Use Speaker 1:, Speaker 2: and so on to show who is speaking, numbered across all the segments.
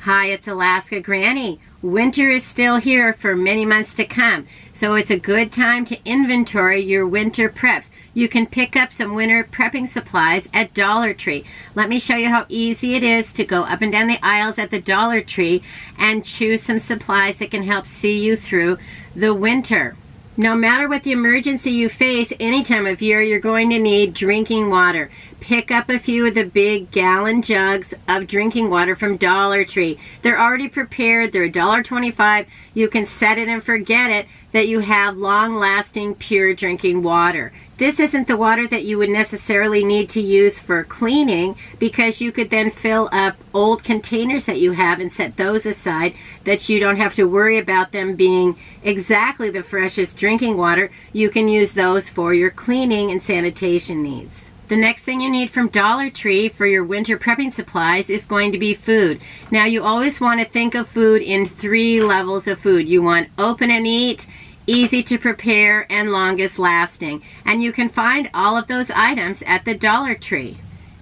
Speaker 1: Hi, it's Alaska Granny. Winter is still here for many months to come, so it's a good time to inventory your winter preps. You can pick up some winter prepping supplies at Dollar Tree. Let me show you how easy it is to go up and down the aisles at the Dollar Tree and choose some supplies that can help see you through the winter. No matter what the emergency you face any time of year, you're going to need drinking water. Pick up a few of the big gallon jugs of drinking water from Dollar Tree. They're already prepared. They're $1.25. You can set it and forget it that you have long-lasting, pure drinking water. This isn't the water that you would necessarily need to use for cleaning, because you could then fill up old containers that you have and set those aside, that you don't have to worry about them being exactly the freshest drinking water. You can use those for your cleaning and sanitation needs. The next thing you need from Dollar Tree for your winter prepping supplies is going to be food. Now, you always want to think of food in 3 levels of food. You want open and eat, easy to prepare, and longest lasting. And you can find all of those items at the Dollar Tree.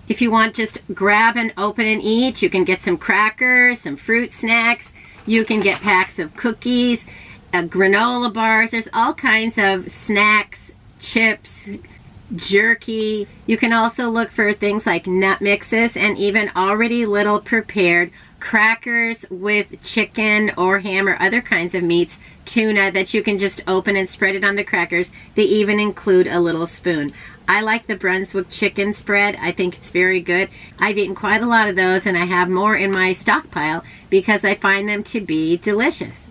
Speaker 1: If you want just grab and open and eat, you can get some crackers, some fruit snacks. You can get packs of cookies, granola bars. There's all kinds of snacks, chips, jerky. You can also look for things like nut mixes and even already little prepared crackers with chicken or ham or other kinds of meats, tuna, that you can just open and spread it on the crackers. They even include a little spoon. I like the Brunswick chicken spread. I think it's very good. I've eaten quite a lot of those, and I have more in my stockpile because I find them to be delicious.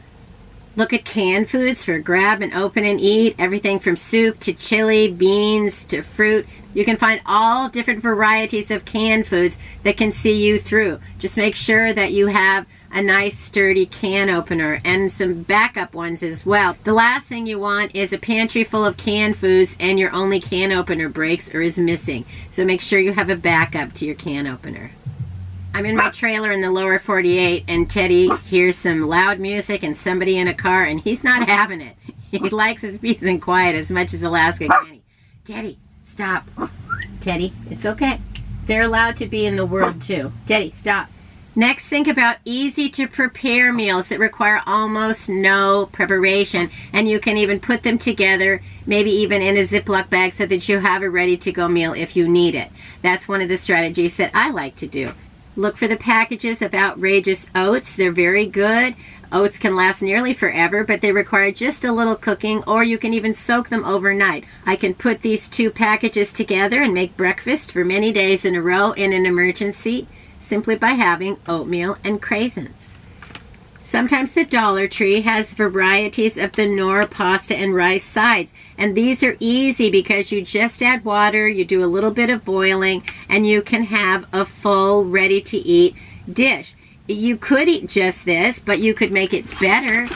Speaker 1: Look at canned foods for grab and open and eat. Everything from soup to chili, beans to fruit. You can find all different varieties of canned foods that can see you through. Just make sure that you have a nice sturdy can opener and some backup ones as well. The last thing you want is a pantry full of canned foods and your only can opener breaks or is missing. So make sure you have a backup to your can opener. I'm in my trailer in the lower 48, and Teddy hears some loud music and somebody in a car, and he's not having it. He likes his peace and quiet as much as Alaska Granny. Teddy, stop. Teddy, it's okay. They're allowed to be in the world too. Teddy, stop. Next, think about easy to prepare meals that require almost no preparation, and you can even put them together, maybe even in a Ziploc bag, so that you have a ready to go meal if you need it. That's one of the strategies that I like to do. Look for the packages of Outrageous Oats. They're very good. Oats can last nearly forever, but they require just a little cooking, or you can even soak them overnight. I can put these 2 packages together and make breakfast for many days in a row in an emergency, simply by having oatmeal and craisins. Sometimes the Dollar Tree has varieties of the Knorr pasta and rice sides, and these are easy because you just add water, you do a little bit of boiling, and you can have a full ready-to-eat dish. You could eat just this, but you could make it better.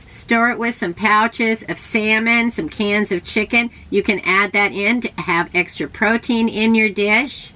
Speaker 1: Store it with some pouches of salmon, some cans of chicken. You can add that in to have extra protein in your dish.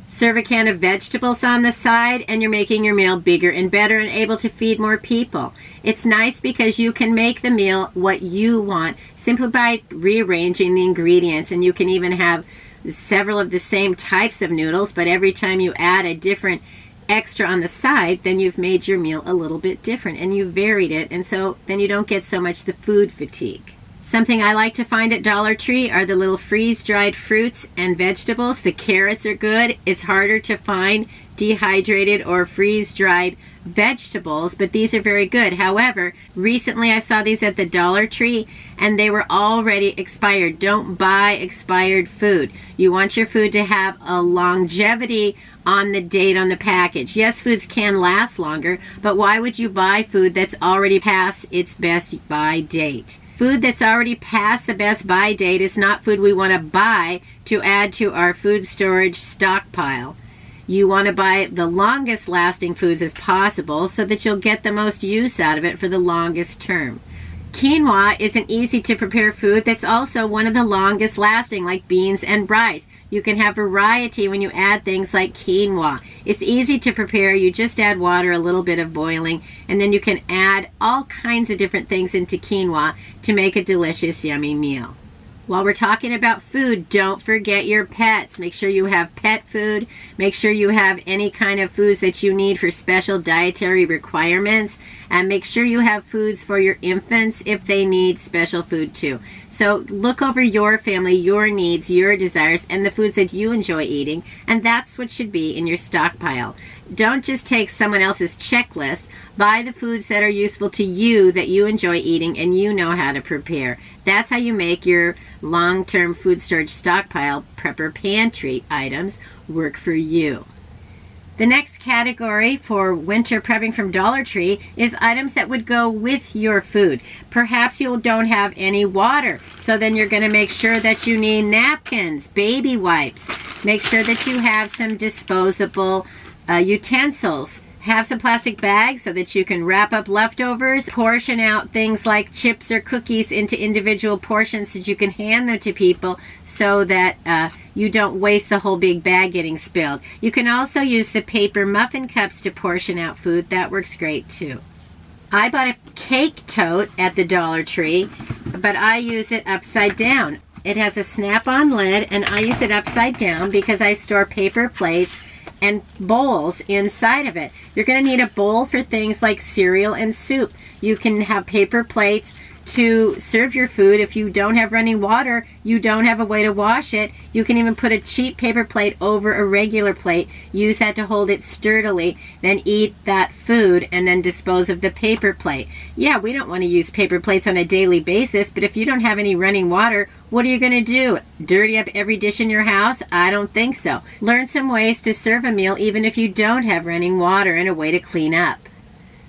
Speaker 1: Serve a can of vegetables on the side, and you're making your meal bigger and better and able to feed more people. It's nice because you can make the meal what you want simply by rearranging the ingredients, and you can even have several of the same types of noodles, but every time you add a different extra on the side, then you've made your meal a little bit different and you varied it, and so then you don't get so much the food fatigue. Something I like to find at Dollar Tree are the little freeze-dried fruits and vegetables. The carrots are good. It's harder to find dehydrated or freeze-dried vegetables, but these are very good. However, recently I saw these at the Dollar Tree and they were already expired. Don't buy expired food. You want your food to have a longevity on the date on the package. Yes, foods can last longer, but why would you buy food that's already past its best buy date? Food that's already past the best buy date is not food we want to buy to add to our food storage stockpile. You want to buy the longest lasting foods as possible so that you'll get the most use out of it for the longest term. Quinoa is an easy to prepare food that's also one of the longest lasting, like beans and rice. You can have variety when you add things like quinoa. It's easy to prepare. You just add water, a little bit of boiling, and then you can add all kinds of different things into quinoa to make a delicious, yummy meal. While we're talking about food, don't forget your pets. Make sure you have pet food. Make sure you have any kind of foods that you need for special dietary requirements. And make sure you have foods for your infants if they need special food too. So look over your family, your needs, your desires, and the foods that you enjoy eating. And that's what should be in your stockpile. Don't just take someone else's checklist. Buy the foods that are useful to you, that you enjoy eating and you know how to prepare. That's how you make your long-term food storage stockpile prepper pantry items work for you. The next category for winter prepping from Dollar Tree is items that would go with your food. Perhaps you don't have any water, so then you're going to make sure that you need napkins, baby wipes. Make sure that you have some disposable utensils. Have some plastic bags so that you can wrap up leftovers. Portion out things like chips or cookies into individual portions so that you can hand them to people so that you don't waste the whole big bag getting spilled. You can also use the paper muffin cups to portion out food. That works great too. I bought a cake tote at the Dollar Tree, but I use it upside down. It has a snap-on lid, and I use it upside down because I store paper plates and bowls inside of it. You're going to need a bowl for things like cereal and soup. You can have paper plates to serve your food. If you don't have running water, you don't have a way to wash it, you can even put a cheap paper plate over a regular plate, use that to hold it sturdily, then eat that food and then dispose of the paper plate. Yeah, we don't want to use paper plates on a daily basis, but if you don't have any running water, what are you going to do? Dirty up every dish in your house? I don't think so. Learn some ways to serve a meal even if you don't have running water and a way to clean up.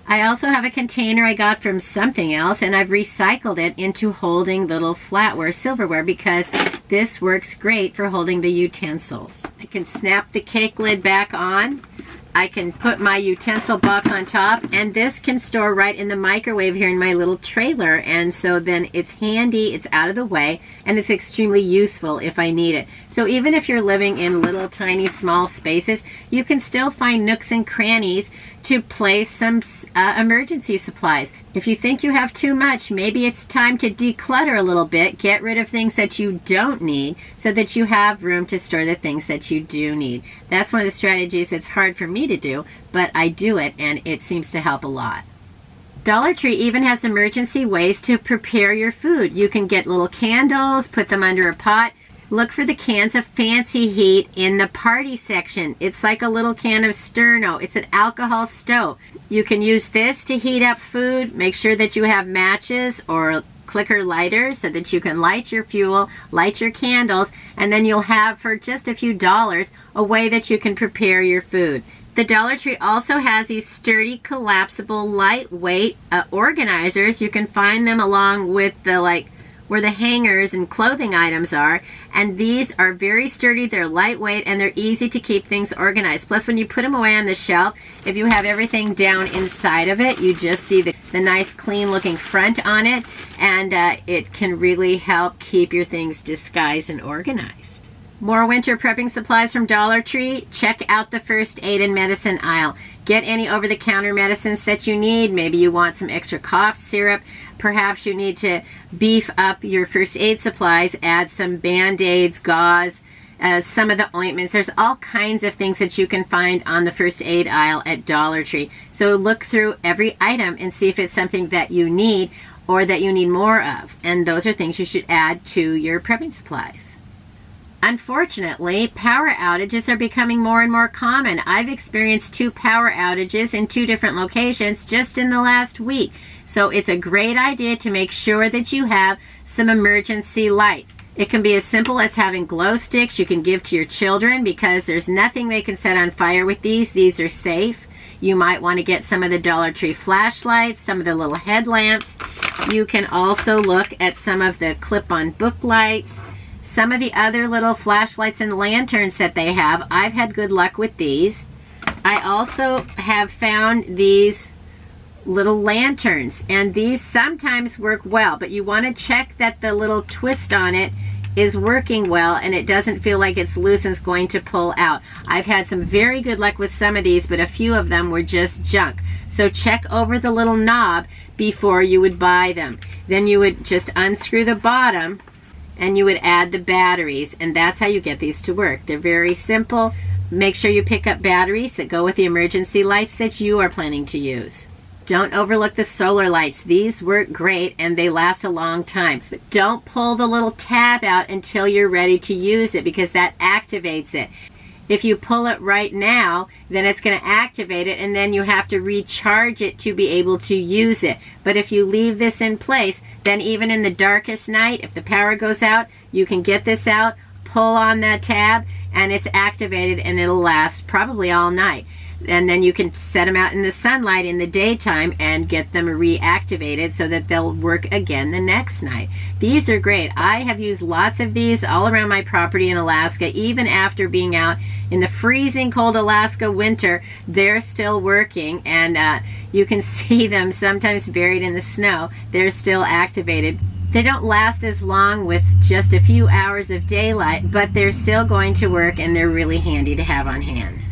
Speaker 1: I also have a container I got from something else, and I've recycled it into holding little flatware, silverware, because this works great for holding the utensils. I can snap the cake lid back on. I can put my utensil box on top, and this can store right in the microwave here in my little trailer, and so then it's handy, it's out of the way, and it's extremely useful if I need it. So even if you're living in little tiny small spaces, you can still find nooks and crannies to place some emergency supplies. If you think you have too much, maybe it's time to declutter a little bit, get rid of things that you don't need so that you have room to store the things that you do need. That's one of the strategies that's hard for me to do, but I do it and it seems to help a lot. Dollar Tree even has emergency ways to prepare your food. You can get little candles, put them under a pot. Look for the cans of Fancy Heat in the party section. It's like a little can of Sterno. It's an alcohol stove. You can use this to heat up food. Make sure that you have matches or clicker lighters so that you can light your fuel, light your candles, and then you'll have for just a few dollars a way that you can prepare your food. The Dollar Tree also has these sturdy, collapsible, lightweight organizers. You can find them along with the where the hangers and clothing items are, and these are very sturdy, they're lightweight, and they're easy to keep things organized. Plus, when you put them away on the shelf, if you have everything down inside of it, you just see the nice clean looking front on it, and it can really help keep your things disguised and organized. More winter prepping supplies from Dollar Tree. Check out the first aid and medicine aisle. Get any over-the-counter medicines that you need. Maybe you want some extra cough syrup. Perhaps you need to beef up your first aid supplies. Add some Band-Aids, gauze, some of the ointments. There's all kinds of things that you can find on the first aid aisle at Dollar Tree. So look through every item and see if it's something that you need or that you need more of. And those are things you should add to your prepping supplies. Unfortunately, power outages are becoming more and more common. I've experienced 2 power outages in 2 different locations just in the last week. So it's a great idea to make sure that you have some emergency lights. It can be as simple as having glow sticks you can give to your children because there's nothing they can set on fire with these. These are safe. You might want to get some of the Dollar Tree flashlights, some of the little headlamps. You can also look at some of the clip-on book lights. Some of the other little flashlights and lanterns that they have, I've had good luck with these. I also have found these little lanterns, and these sometimes work well, but you want to check that the little twist on it is working well and it doesn't feel like it's loose and it's going to pull out. I've had some very good luck with some of these, but a few of them were just junk. So check over the little knob before you would buy them. Then you would just unscrew the bottom and you would add the batteries, and that's how you get these to work. They're very simple. Make sure you pick up batteries that go with the emergency lights that you are planning to use. Don't overlook the solar lights. These work great and they last a long time. But don't pull the little tab out until you're ready to use it, because that activates it. If you pull it right now, then it's going to activate it, and then you have to recharge it to be able to use it. But if you leave this in place, then even in the darkest night, if the power goes out, you can get this out, pull on that tab, and it's activated, and it'll last probably all night. And then you can set them out in the sunlight in the daytime and get them reactivated so that they'll work again the next night. These are great. I have used lots of these all around my property in Alaska. Even after being out in the freezing cold Alaska winter, they're still working, and you can see them sometimes buried in the snow. They're still activated. They don't last as long with just a few hours of daylight, but they're still going to work, and they're really handy to have on hand.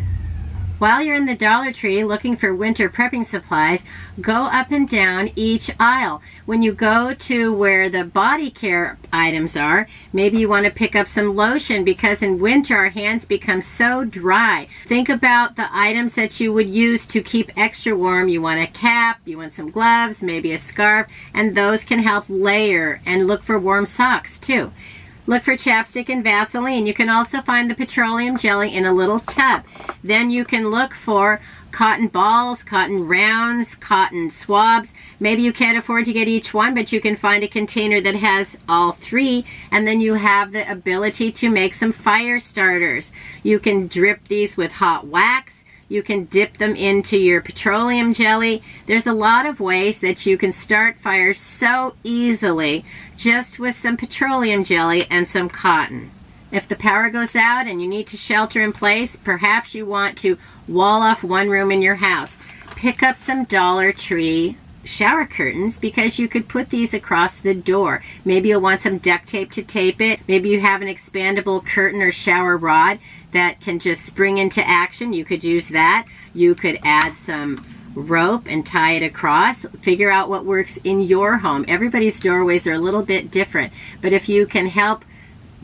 Speaker 1: While you're in the Dollar Tree looking for winter prepping supplies, go up and down each aisle. When you go to where the body care items are, maybe you want to pick up some lotion, because in winter our hands become so dry. Think about the items that you would use to keep extra warm. You want a cap, you want some gloves, maybe a scarf, and those can help layer. And look for warm socks too. Look for chapstick and Vaseline. You can also find the petroleum jelly in a little tub. Then you can look for cotton balls, cotton rounds, cotton swabs. Maybe you can't afford to get each one, but you can find a container that has all three, and then you have the ability to make some fire starters. You can drip these with hot wax. You can dip them into your petroleum jelly. There's a lot of ways that you can start fires so easily just with some petroleum jelly and some cotton. If the power goes out and you need to shelter in place, perhaps you want to wall off one room in your house. Pick up some Dollar Tree shower curtains, because you could put these across the door. Maybe you'll want some duct tape to tape it. Maybe you have an expandable curtain or shower rod that can just spring into action. You could use that. You could add some rope and tie it across. Figure out what works in your home. Everybody's doorways are a little bit different, but if you can help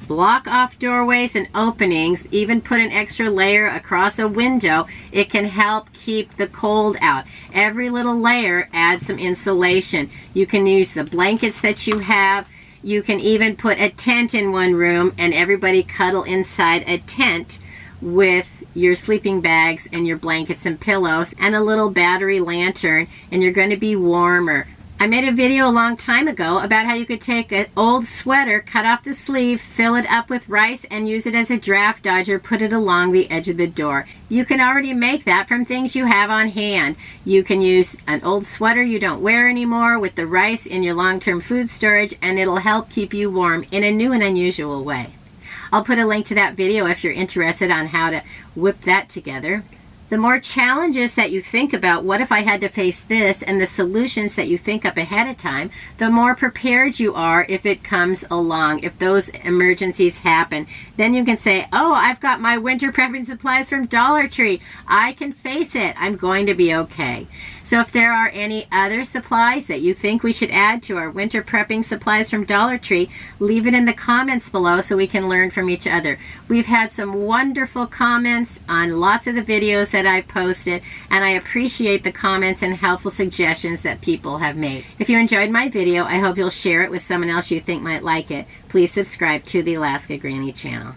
Speaker 1: block off doorways and openings, even put an extra layer across a window, it can help keep the cold out. Every little layer adds some insulation. You can use the blankets that you have. You can even put a tent in one room and everybody cuddle inside a tent with your sleeping bags and your blankets and pillows and a little battery lantern, and you're going to be warmer. I made a video a long time ago about how you could take an old sweater, cut off the sleeve, fill it up with rice, and use it as a draft dodger, put it along the edge of the door. You can already make that from things you have on hand. You can use an old sweater you don't wear anymore with the rice in your long-term food storage, and it'll help keep you warm in a new and unusual way. I'll put a link to that video if you're interested on how to whip that together. The more challenges that you think about, what if I had to face this, and the solutions that you think up ahead of time, the more prepared you are if it comes along. If those emergencies happen, then you can say, oh, I've got my winter prepping supplies from Dollar Tree. I can face it. I'm going to be okay. So if there are any other supplies that you think we should add to our winter prepping supplies from Dollar Tree, leave it in the comments below so we can learn from each other. We've had some wonderful comments on lots of the videos that I've posted, and I appreciate the comments and helpful suggestions that people have made. If you enjoyed my video, I hope you'll share it with someone else you think might like it. Please subscribe to the Alaska Granny channel.